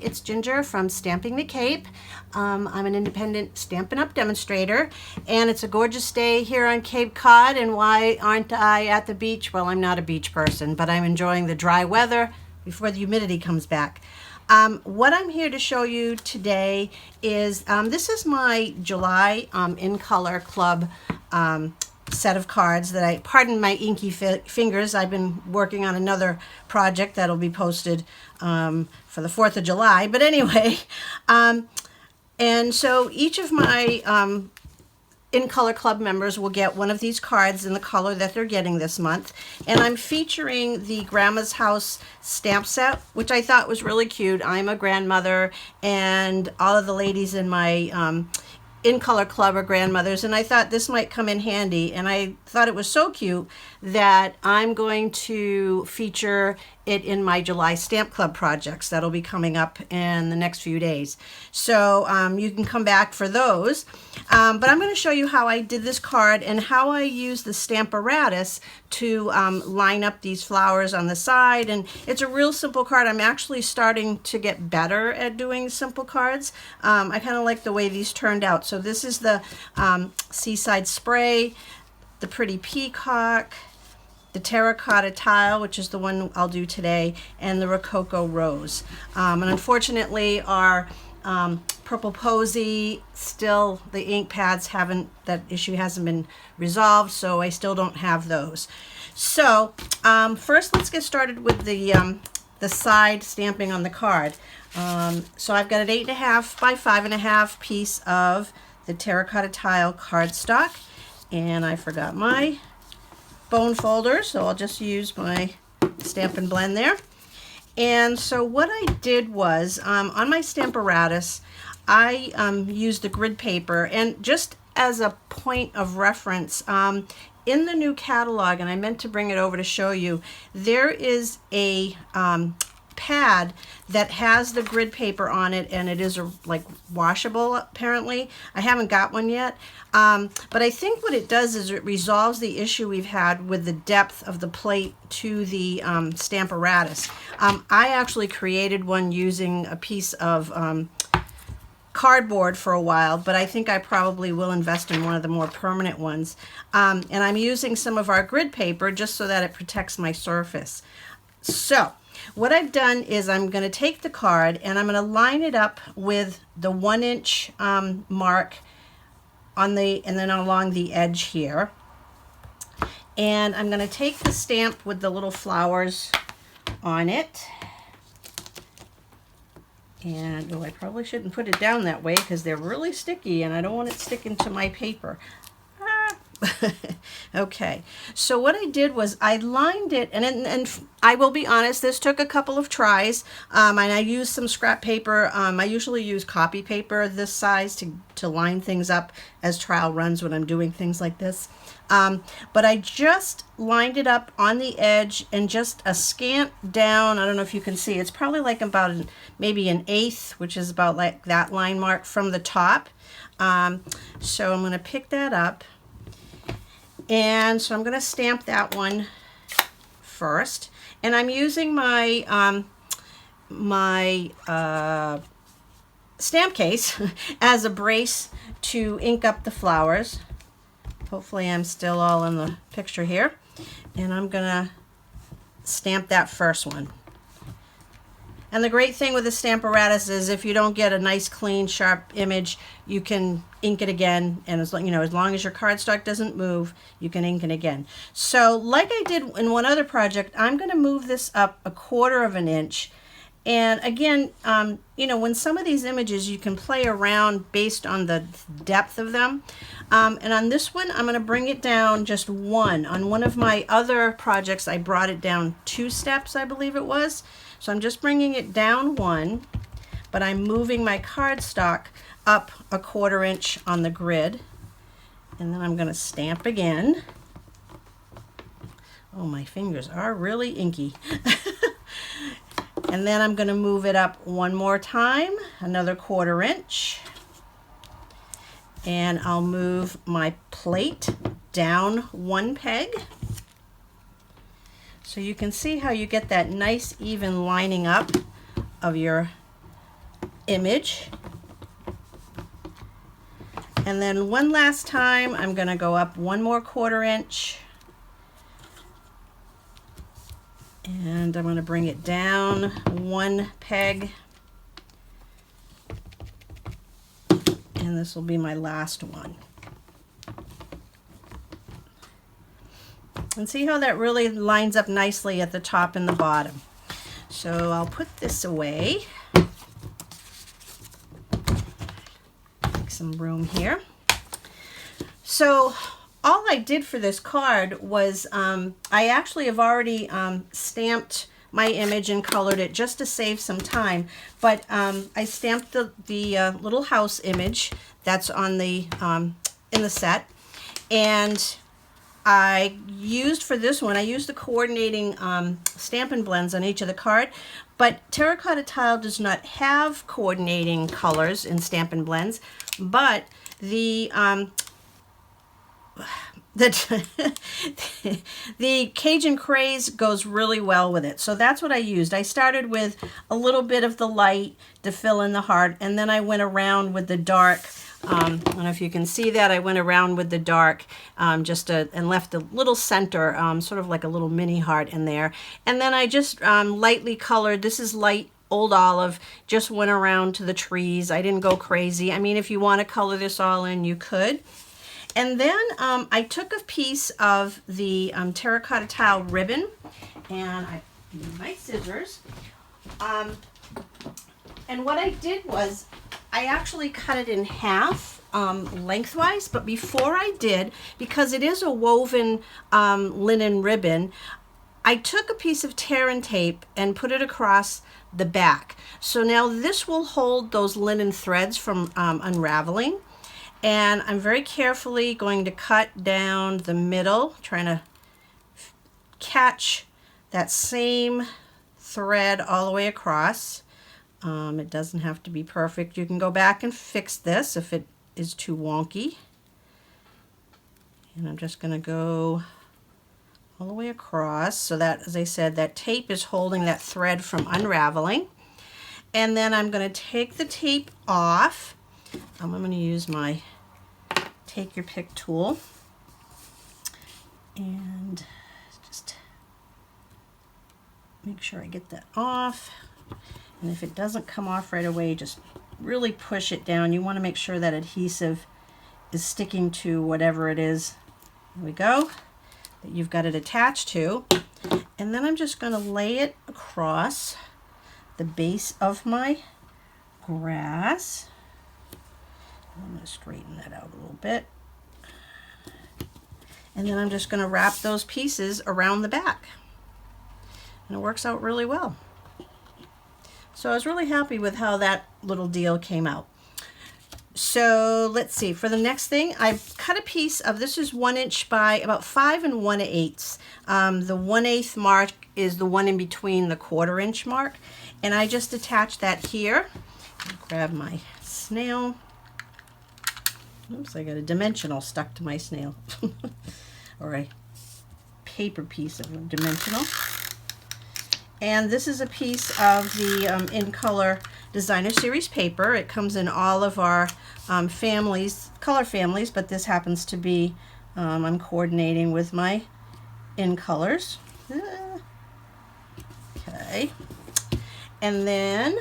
it's Ginger from Stamping the Cape. I'm an independent Stampin' Up! Demonstrator, and it's a gorgeous day here on Cape Cod, and why aren't I at the beach? Well, I'm not a beach person, but I'm enjoying the dry weather before the humidity comes back. What I'm here to show you today is, this is my July In Color Club set of cards that pardon my inky fingers, I've been working on another project that'll be posted for the 4th of July, but anyway, and so each of my In Color Club members will get one of these cards in the color that they're getting this month, and I'm featuring the Grandma's House stamp set, which I thought was really cute. I'm a grandmother, and all of the ladies in my In Color Club are grandmothers, and I thought this might come in handy, and I thought it was so cute that I'm going to feature it in my July Stamp Club projects that'll be coming up in the next few days. So you can come back for those. But I'm going to show you how I did this card and how I use the Stamparatus to line up these flowers on the side. And it's a real simple card. I'm actually starting to get better at doing simple cards. I kind of like the way these turned out. So this is the Seaside Spray, the Pretty Peacock, the Terracotta Tile, which is the one I'll do today, and the Rococo Rose. And unfortunately, our Purple Posy, still the ink pads that issue hasn't been resolved, so I still don't have those. So first, let's get started with the side stamping on the card. So I've got an 8.5 by 5.5 piece of the Terracotta Tile cardstock, and I forgot my bone folder, so I'll just use my Stampin' Blend there. And so what I did was, on my Stamparatus, I used the grid paper, and just as a point of reference, in the new catalog, and I meant to bring it over to show you, there is a pad that has the grid paper on it, and it is like washable apparently. I haven't got one yet, but I think what it does is it resolves the issue we've had with the depth of the plate to the Stamparatus. I actually created one using a piece of cardboard for a while, but I think I probably will invest in one of the more permanent ones. And I'm using some of our grid paper just so that it protects my surface. So what I've done is I'm going to take the card and I'm going to line it up with the 1-inch mark on and then along the edge here. And I'm going to take the stamp with the little flowers on it. And I probably shouldn't put it down that way because they're really sticky and I don't want it sticking to my paper. Okay, so what I did was I lined it, and I will be honest, this took a couple of tries, and I used some scrap paper. I usually use copy paper this size to line things up as trial runs when I'm doing things like this. But I just lined it up on the edge and just a scant down. I don't know if you can see, it's probably like about maybe an 1/8, which is about like that line mark from the top. So I'm going to pick that up. And so I'm going to stamp that one first, and I'm using my stamp case as a brace to ink up the flowers. Hopefully I'm still all in the picture here, and I'm going to stamp that first one. And the great thing with the Stamparatus is if you don't get a nice, clean, sharp image, you can ink it again. And as long as your cardstock doesn't move, you can ink it again. So like I did in one other project, I'm going to move this up 1/4 of an inch. And again, when some of these images, you can play around based on the depth of them. And on this one, I'm going to bring it down just 1. On one of my other projects, I brought it down 2 steps, I believe it was. So I'm just bringing it down 1, but I'm moving my cardstock up 1/4 inch on the grid. And then I'm going to stamp again. Oh, my fingers are really inky. And then I'm going to move it up one more time, another 1/4 inch. And I'll move my plate down 1 peg. So you can see how you get that nice even lining up of your image. And then one last time, I'm going to go up 1 more 1/4 inch. And I'm going to bring it down 1 peg. And this will be my last one. And see how that really lines up nicely at the top and the bottom. So I'll put this away. Make some room here. So all I did for this card was I actually have already stamped my image and colored it just to save some time. But I stamped the little house image that's on the in the set, and I used for this one, I used the coordinating Stampin' Blends on each of the card, but Terracotta Tile does not have coordinating colors in Stampin' Blends, but the Cajun Craze goes really well with it. So that's what I used. I started with a little bit of the light to fill in the heart, and then I went around with the dark. I don't know if you can see that. I went around with the dark and left a little center, sort of like a little mini heart in there. And then I just lightly colored. This is light Old Olive. Just went around to the trees. I didn't go crazy. I mean, if you want to color this all in, you could. And then I took a piece of the Terracotta Tile ribbon, and I used my scissors. And what I did was I actually cut it in half lengthwise, but before I did, because it is a woven linen ribbon, I took a piece of tear and tape and put it across the back. So now this will hold those linen threads from unraveling. And I'm very carefully going to cut down the middle, trying to catch that same thread all the way across. It doesn't have to be perfect. You can go back and fix this if it is too wonky. And I'm just going to go all the way across so that, as I said, that tape is holding that thread from unraveling. And then I'm going to take the tape off. I'm going to use my Take Your Pick tool and just make sure I get that off. And if it doesn't come off right away, just really push it down. You want to make sure that adhesive is sticking to whatever it is. There we go, that you've got it attached to. And then I'm just going to lay it across the base of my grass. I'm going to straighten that out a little bit. And then I'm just going to wrap those pieces around the back. And it works out really well. So I was really happy with how that little deal came out. So let's see, for the next thing, I've cut a piece of, this is 1 inch by about 5 1/8. The 1/8 mark is the one in between the 1/4 inch mark. And I just attached that here. I'll grab my snail. Oops, I got a dimensional stuck to my snail. Or a paper piece of a dimensional. And this is a piece of the In Color Designer Series paper. It comes in all of our families, color families, but this happens to be, I'm coordinating with my In Colors. Okay. And then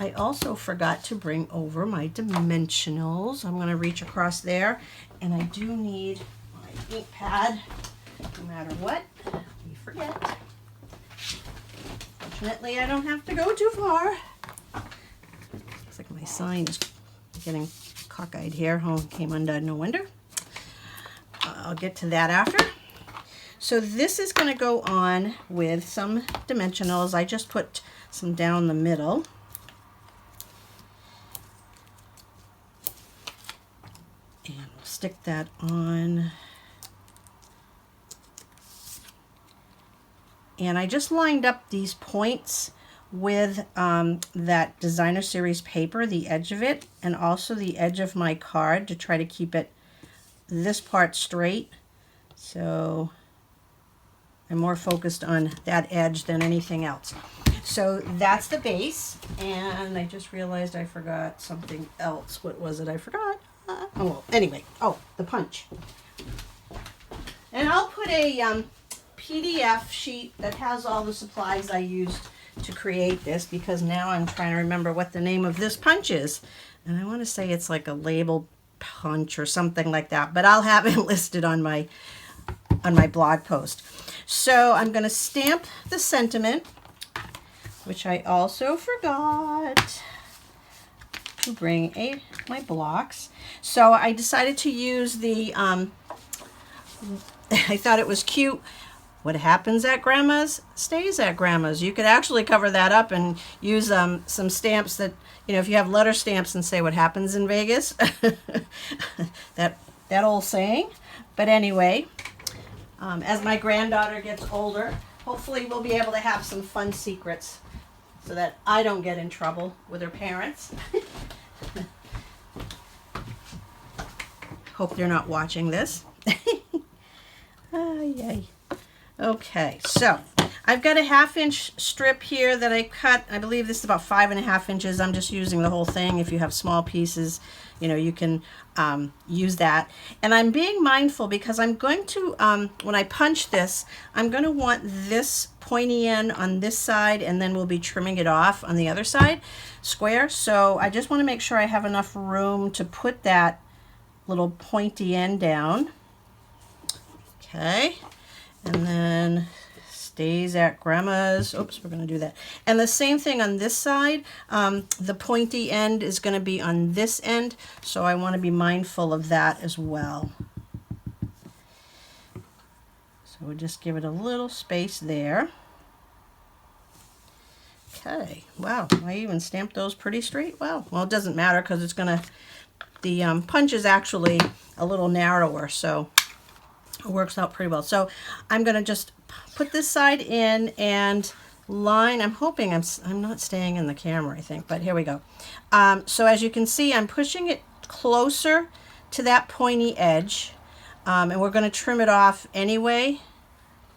I also forgot to bring over my dimensionals. I'm going to reach across there, and I do need my ink pad, no matter what. We forget. Fortunately, I don't have to go too far. Looks like my sign is getting cockeyed here. Oh, it came undone, no wonder. I'll get to that after. So this is going to go on with some dimensionals. I just put some down the middle. And we'll stick that on. And I just lined up these points with that Designer Series paper, the edge of it, and also the edge of my card to try to keep it, this part straight. So I'm more focused on that edge than anything else. So that's the base, and I just realized I forgot something else. What was it I forgot? Oh, well, anyway. Oh, the punch. And I'll put a PDF sheet that has all the supplies I used to create this, because now I'm trying to remember what the name of this punch is. And I want to say it's like a label punch or something like that, but I'll have it listed on my blog post. So I'm going to stamp the sentiment, which I also forgot to bring my blocks. So I decided to use the, I thought it was cute. What happens at grandma's stays at grandma's. You could actually cover that up and use some stamps that, if you have letter stamps and say what happens in Vegas, that old saying. But anyway, as my granddaughter gets older, hopefully we'll be able to have some fun secrets so that I don't get in trouble with her parents. Hope they're not watching this. Yay. Okay, so I've got a 1/2 inch strip here that I cut. I believe this is about 5.5 inches. I'm just using the whole thing. If you have small pieces, you can use that. And I'm being mindful because I'm going to, when I punch this, I'm going to want this pointy end on this side, and then we'll be trimming it off on the other side, square. So I just want to make sure I have enough room to put that little pointy end down. Okay. And then stays at grandma's. Oops, we're going to do that. And the same thing on this side. The pointy end is going to be on this end, so I want to be mindful of that as well. So we'll just give it a little space there. Okay, wow, I even stamped those pretty straight. Wow, well, it doesn't matter because it's going to, the punch is actually a little narrower, so it works out pretty well. So I'm going to just put this side in and line. I'm hoping I'm not staying in the camera, I think, but here we go. So as you can see, I'm pushing it closer to that pointy edge, and we're going to trim it off anyway.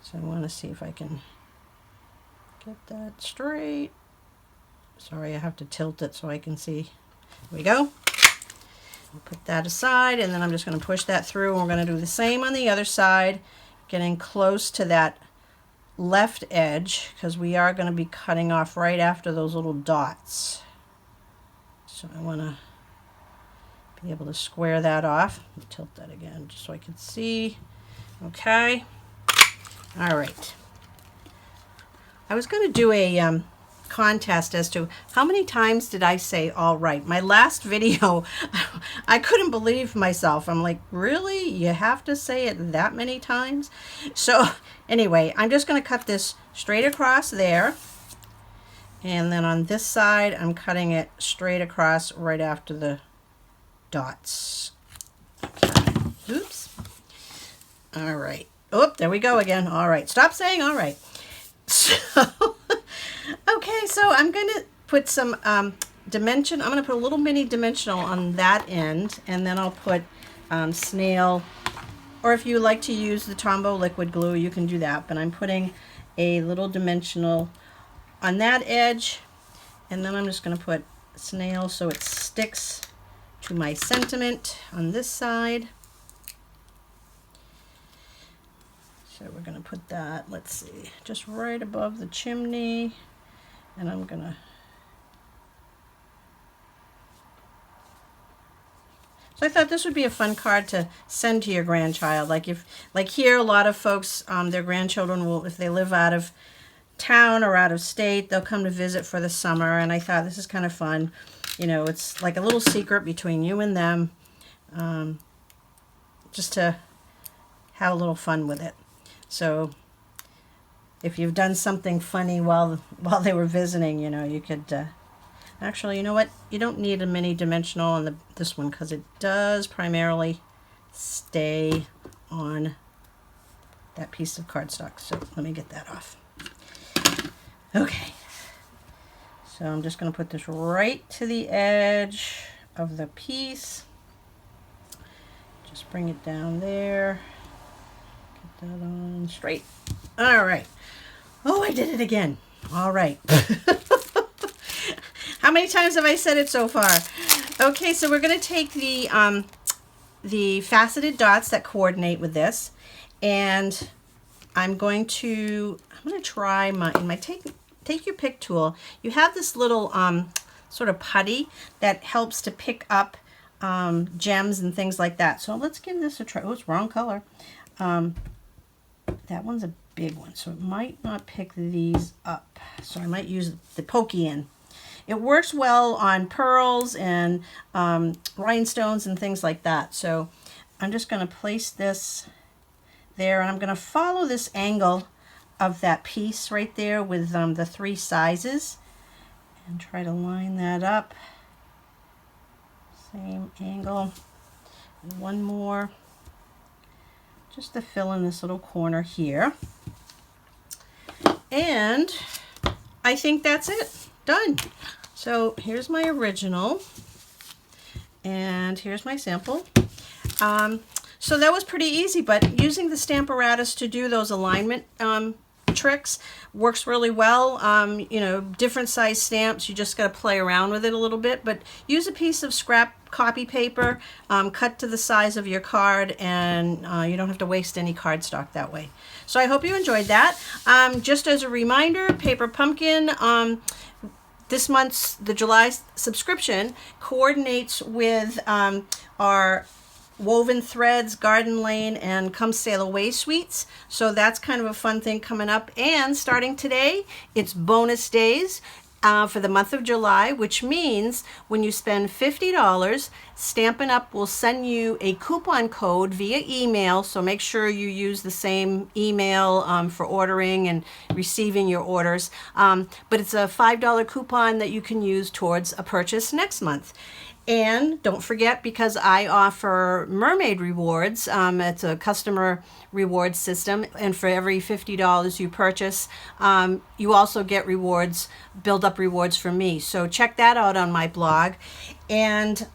So I want to see if I can get that straight. Sorry, I have to tilt it so I can see. Here we go. I'll put that aside, and then I'm just going to push that through, and we're going to do the same on the other side, getting close to that left edge, because we are going to be cutting off right after those little dots. So I want to be able to square that off. Let me tilt that again just so I can see. Okay. All right. I was going to do a contest as to how many times did I say all right. My last video, I couldn't believe myself. I'm like, really? You have to say it that many times? So anyway, I'm just going to cut this straight across there. And then on this side, I'm cutting it straight across right after the dots. Okay. Oops. All right. Oh, there we go again. All right. Stop saying all right. So, okay, so I'm going to put some dimension. I'm going to put a little mini dimensional on that end, and then I'll put snail, or if you like to use the Tombow liquid glue, you can do that. But I'm putting a little dimensional on that edge, and then I'm just going to put snail so it sticks to my sentiment on this side. So we're going to put that, let's see, just right above the chimney, and I'm going to, so I thought this would be a fun card to send to your grandchild. Like here, a lot of folks, their grandchildren will, if they live out of town or out of state, they'll come to visit for the summer, and I thought this is kind of fun. It's like a little secret between you and them, just to have a little fun with it. So if you've done something funny while they were visiting, you could, actually, you know what? You don't need a mini dimensional on this one, because it does primarily stay on that piece of cardstock. So let me get that off. Okay. So I'm just going to put this right to the edge of the piece. Just bring it down there. That on straight. All right. Oh, I did it again. All right. How many times have I said it so far? Okay, so we're going to take the faceted dots that coordinate with this, and I'm going to try my take your pick tool. You have this little sort of putty that helps to pick up gems and things like that. So let's give this a try. Oh, it's wrong color. That one's a big one, so it might not pick these up. So I might use the pokey in. It works well on pearls and rhinestones and things like that. So I'm just going to place this there, and I'm going to follow this angle of that piece right there with the 3 sizes and try to line that up. Same angle. And one more, just to fill in this little corner here. And I think that's it. Done. So here's my original, and here's my sample. So that was pretty easy, but using the Stamparatus to do those alignment tricks works really well. You know, different size stamps, you just got to play around with it a little bit, but use a piece of scrap copy paper, cut to the size of your card, and you don't have to waste any cardstock that way. So I hope you enjoyed that. Just as a reminder, Paper Pumpkin, this month's, the July subscription, coordinates with our Woven Threads, Garden Lane, and Come Sail Away suites. So that's kind of a fun thing coming up. And starting today, it's bonus days for the month of July, which means when you spend $50, Stampin' Up! Will send you a coupon code via email. So make sure you use the same email for ordering and receiving your orders. But it's a $5 coupon that you can use towards a purchase next month. And don't forget, because I offer Mermaid Rewards, it's a customer reward system, and for every $50 you purchase, you also get rewards, build up rewards from me. So check that out on my blog. And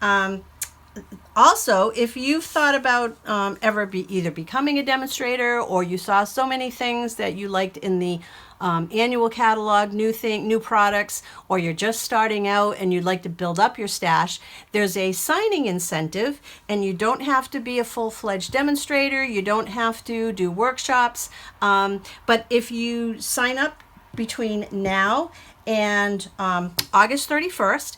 also, if you've thought about either becoming a demonstrator, or you saw so many things that you liked in the annual catalog, new products, or you're just starting out and you'd like to build up your stash, there's a signing incentive, and you don't have to be a full-fledged demonstrator, you don't have to do workshops, but if you sign up between now and August 31st,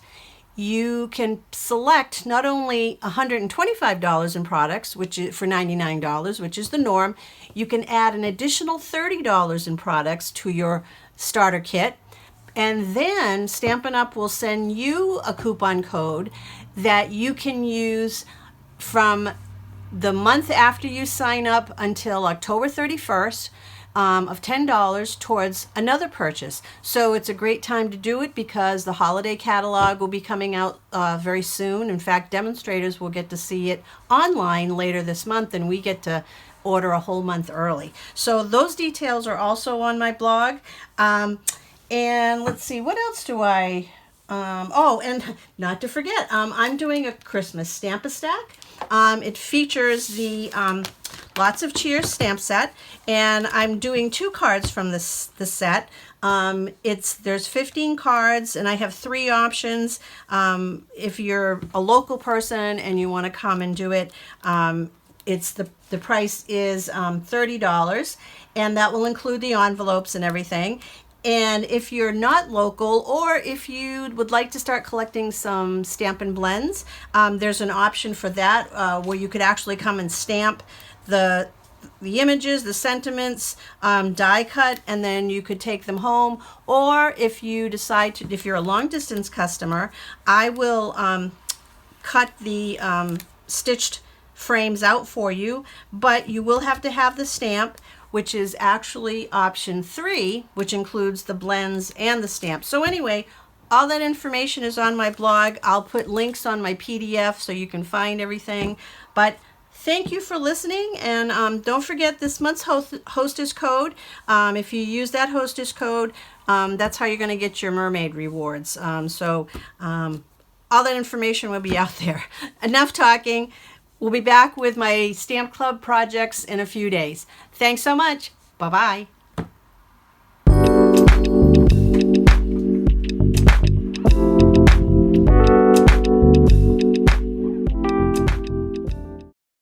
you can select not only $125 in products, which is for $99, which is the norm. You can add an additional $30 in products to your starter kit, and then Stampin' Up! Will send you a coupon code that you can use from the month after you sign up until October 31st. Of $10 towards another purchase. So it's a great time to do it because the holiday catalog will be coming out very soon. In fact, demonstrators will get to see it online later this month, and we get to order a whole month early. So those details are also on my blog. And let's see, what else do I... oh, and not to forget, I'm doing a Christmas Stamp-A-Stack. It features the Lots of Cheers stamp set, and I'm doing 2 cards from the set. There's 15 cards, and I have 3 options. If you're a local person and you want to come and do it, it's the price is $30, and that will include the envelopes and everything. And if you're not local, or if you would like to start collecting some Stampin' Blends, there's an option for that where you could actually come and stamp the images, the sentiments, die cut, and then you could take them home. Or if you decide to, if you're a long distance customer, I will cut the stitched frames out for you, but you will have to have the stamp, which is actually option 3, which includes the blends and the stamp. So anyway, all that information is on my blog. I'll put links on my PDF so you can find everything. But thank you for listening, and don't forget this month's hostess code. If you use that hostess code, that's how you're going to get your Mermaid Rewards. All that information will be out there. Enough talking. We'll be back with my Stamp Club projects in a few days. Thanks so much. Bye-bye.